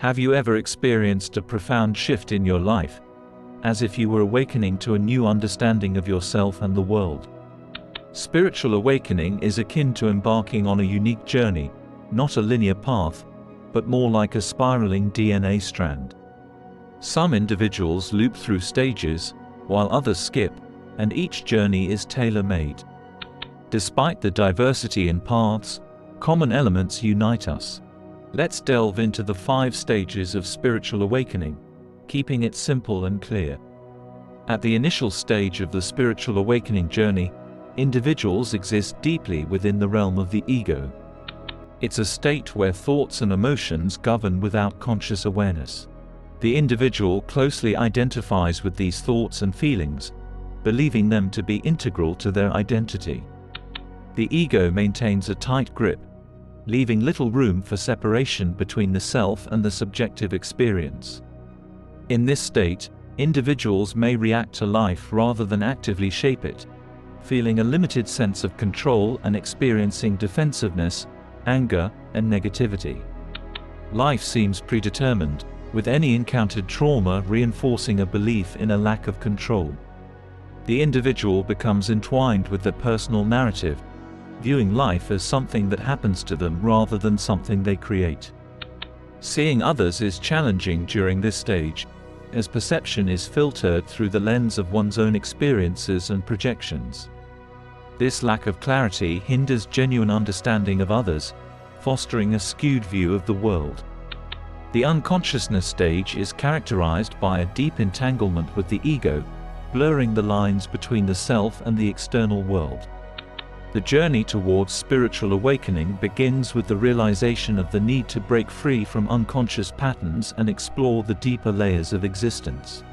Have you ever experienced a profound shift in your life, as if you were awakening to a new understanding of yourself and the world? Spiritual awakening is akin to embarking on a unique journey, not a linear path, but more like a spiraling DNA strand. Some individuals loop through stages, while others skip, and each journey is tailor-made. Despite the diversity in paths, common elements unite us. Let's delve into the 5 stages of spiritual awakening, keeping it simple and clear. At the initial stage of the spiritual awakening journey, individuals exist deeply within the realm of the ego. It's a state where thoughts and emotions govern without conscious awareness. The individual closely identifies with these thoughts and feelings, believing them to be integral to their identity. The ego maintains a tight grip, leaving little room for separation between the self and the subjective experience. In this state, individuals may react to life rather than actively shape it, feeling a limited sense of control and experiencing defensiveness, anger, and negativity. Life seems predetermined, with any encountered trauma reinforcing a belief in a lack of control. The individual becomes entwined with their personal narrative, viewing life as something that happens to them rather than something they create. Seeing others is challenging during this stage, as perception is filtered through the lens of one's own experiences and projections. This lack of clarity hinders genuine understanding of others, fostering a skewed view of the world. The unconsciousness stage is characterized by a deep entanglement with the ego, blurring the lines between the self and the external world. The journey towards spiritual awakening begins with the realization of the need to break free from unconscious patterns and explore the deeper layers of existence.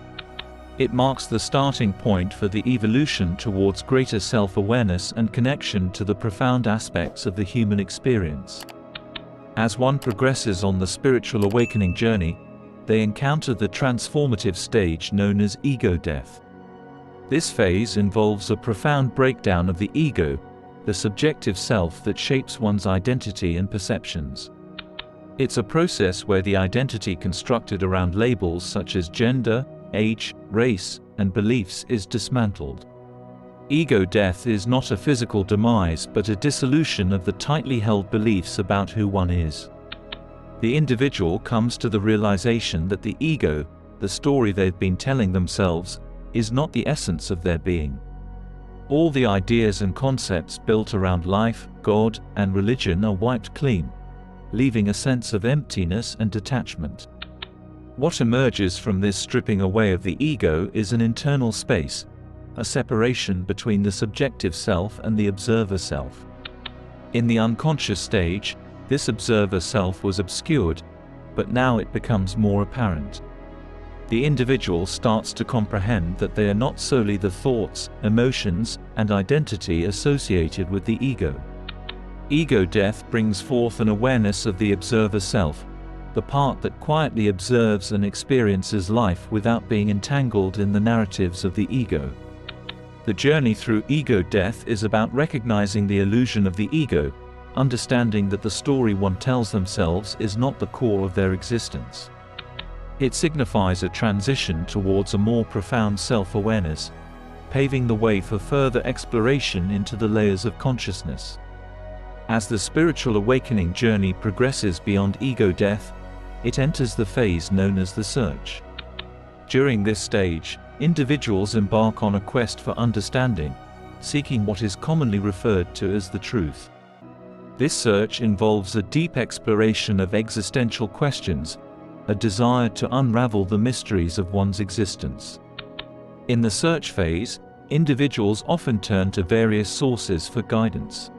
It marks the starting point for the evolution towards greater self-awareness and connection to the profound aspects of the human experience. As one progresses on the spiritual awakening journey, they encounter the transformative stage known as ego death. This phase involves a profound breakdown of the ego, the subjective self that shapes one's identity and perceptions. It's a process where the identity constructed around labels such as gender, age, race, and beliefs is dismantled. Ego death is not a physical demise but a dissolution of the tightly held beliefs about who one is. The individual comes to the realization that the ego, the story they've been telling themselves, is not the essence of their being. All the ideas and concepts built around life, God, and religion are wiped clean, leaving a sense of emptiness and detachment. What emerges from this stripping away of the ego is an internal space, a separation between the subjective self and the observer self. In the unconscious stage, this observer self was obscured, but now it becomes more apparent. The individual starts to comprehend that they are not solely the thoughts, emotions, and identity associated with the ego. Ego death brings forth an awareness of the observer self, the part that quietly observes and experiences life without being entangled in the narratives of the ego. The journey through ego death is about recognizing the illusion of the ego, understanding that the story one tells themselves is not the core of their existence. It signifies a transition towards a more profound self-awareness, paving the way for further exploration into the layers of consciousness. As the spiritual awakening journey progresses beyond ego death, it enters the phase known as the search. During this stage, individuals embark on a quest for understanding, seeking what is commonly referred to as the truth. This search involves a deep exploration of existential questions, a desire to unravel the mysteries of one's existence. In the search phase, individuals often turn to various sources for guidance.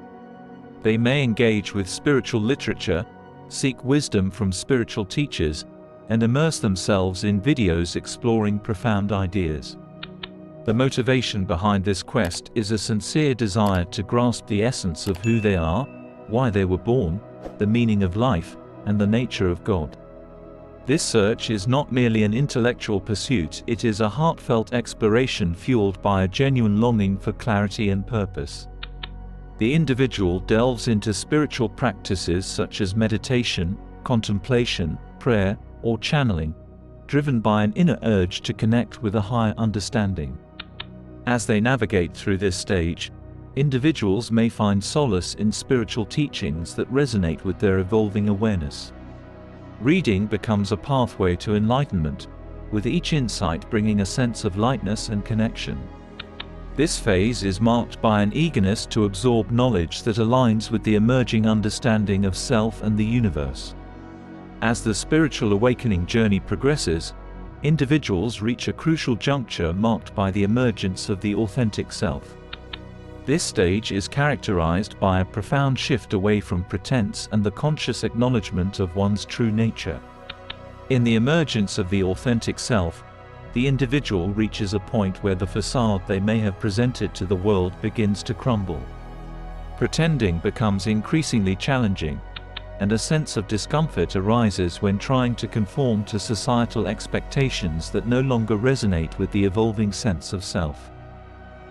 They may engage with spiritual literature, seek wisdom from spiritual teachers, and immerse themselves in videos exploring profound ideas. The motivation behind this quest is a sincere desire to grasp the essence of who they are, why they were born, the meaning of life, and the nature of God. This search is not merely an intellectual pursuit, it is a heartfelt exploration fueled by a genuine longing for clarity and purpose. The individual delves into spiritual practices such as meditation, contemplation, prayer, or channeling, driven by an inner urge to connect with a higher understanding. As they navigate through this stage, individuals may find solace in spiritual teachings that resonate with their evolving awareness. Reading becomes a pathway to enlightenment, with each insight bringing a sense of lightness and connection. This phase is marked by an eagerness to absorb knowledge that aligns with the emerging understanding of self and the universe. As the spiritual awakening journey progresses, individuals reach a crucial juncture marked by the emergence of the authentic self. This stage is characterized by a profound shift away from pretense and the conscious acknowledgement of one's true nature. In the emergence of the authentic self, the individual reaches a point where the facade they may have presented to the world begins to crumble. Pretending becomes increasingly challenging, and a sense of discomfort arises when trying to conform to societal expectations that no longer resonate with the evolving sense of self.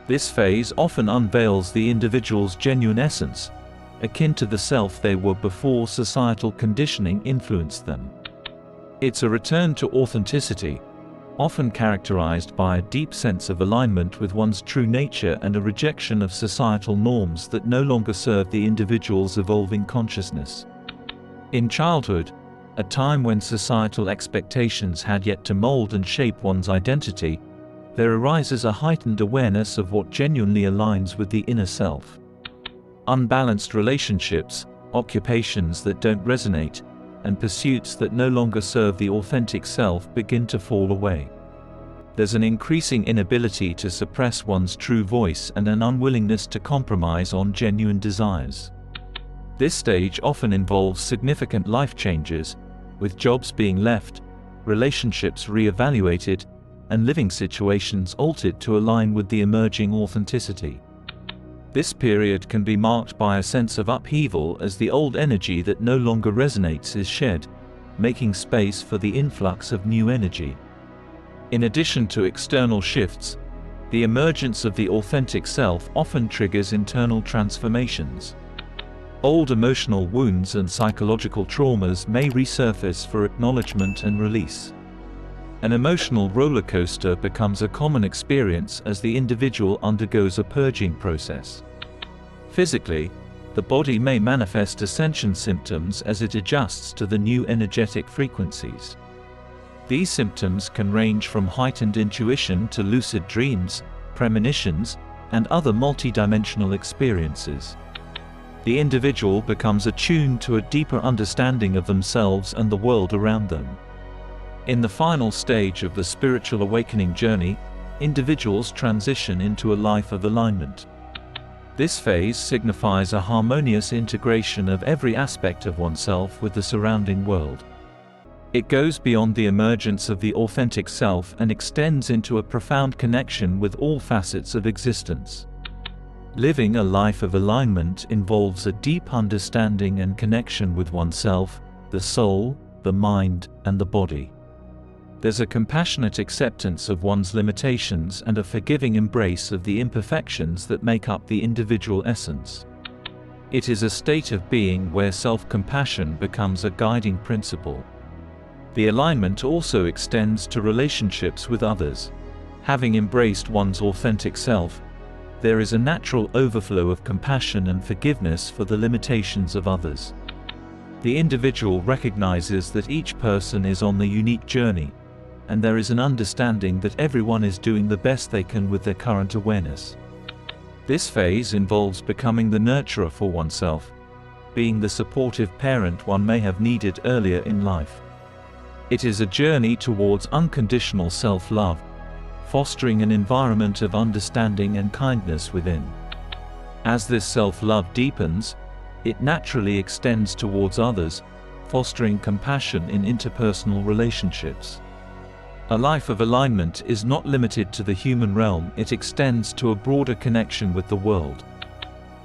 This phase often unveils the individual's genuine essence, akin to the self they were before societal conditioning influenced them. It's a return to authenticity, often characterized by a deep sense of alignment with one's true nature and a rejection of societal norms that no longer serve the individual's evolving consciousness. In childhood, a time when societal expectations had yet to mold and shape one's identity, there arises a heightened awareness of what genuinely aligns with the inner self. Unbalanced relationships, occupations that don't resonate, and pursuits that no longer serve the authentic self begin to fall away. There's an increasing inability to suppress one's true voice and an unwillingness to compromise on genuine desires. This stage often involves significant life changes, with jobs being left, relationships re-evaluated, and living situations altered to align with the emerging authenticity. This period can be marked by a sense of upheaval as the old energy that no longer resonates is shed, making space for the influx of new energy. In addition to external shifts, the emergence of the authentic self often triggers internal transformations. Old emotional wounds and psychological traumas may resurface for acknowledgement and release. An emotional roller coaster becomes a common experience as the individual undergoes a purging process. Physically, the body may manifest ascension symptoms as it adjusts to the new energetic frequencies. These symptoms can range from heightened intuition to lucid dreams, premonitions, and other multidimensional experiences. The individual becomes attuned to a deeper understanding of themselves and the world around them. In the final stage of the spiritual awakening journey, individuals transition into a life of alignment. This phase signifies a harmonious integration of every aspect of oneself with the surrounding world. It goes beyond the emergence of the authentic self and extends into a profound connection with all facets of existence. Living a life of alignment involves a deep understanding and connection with oneself, the soul, the mind, and the body. There's a compassionate acceptance of one's limitations and a forgiving embrace of the imperfections that make up the individual essence. It is a state of being where self-compassion becomes a guiding principle. The alignment also extends to relationships with others. Having embraced one's authentic self, there is a natural overflow of compassion and forgiveness for the limitations of others. The individual recognizes that each person is on a unique journey, and there is an understanding that everyone is doing the best they can with their current awareness. This phase involves becoming the nurturer for oneself, being the supportive parent one may have needed earlier in life. It is a journey towards unconditional self-love, fostering an environment of understanding and kindness within. As this self-love deepens, it naturally extends towards others, fostering compassion in interpersonal relationships. A life of alignment is not limited to the human realm, it extends to a broader connection with the world.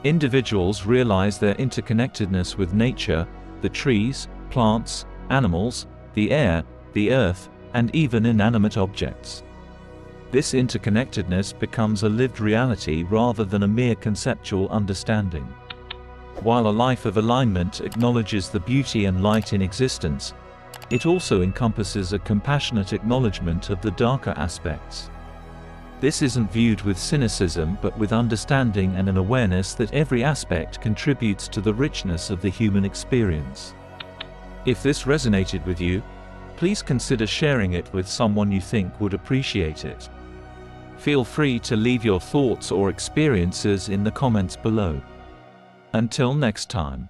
Individuals realize their interconnectedness with nature, the trees, plants, animals, the air, the earth, and even inanimate objects. This interconnectedness becomes a lived reality rather than a mere conceptual understanding. While a life of alignment acknowledges the beauty and light in existence, It also encompasses a compassionate acknowledgement of the darker aspects. This isn't viewed with cynicism but with understanding and an awareness that every aspect contributes to the richness of the human experience. If this resonated with you, please consider sharing it with someone you think would appreciate it. Feel free to leave your thoughts or experiences in the comments below. Until next time.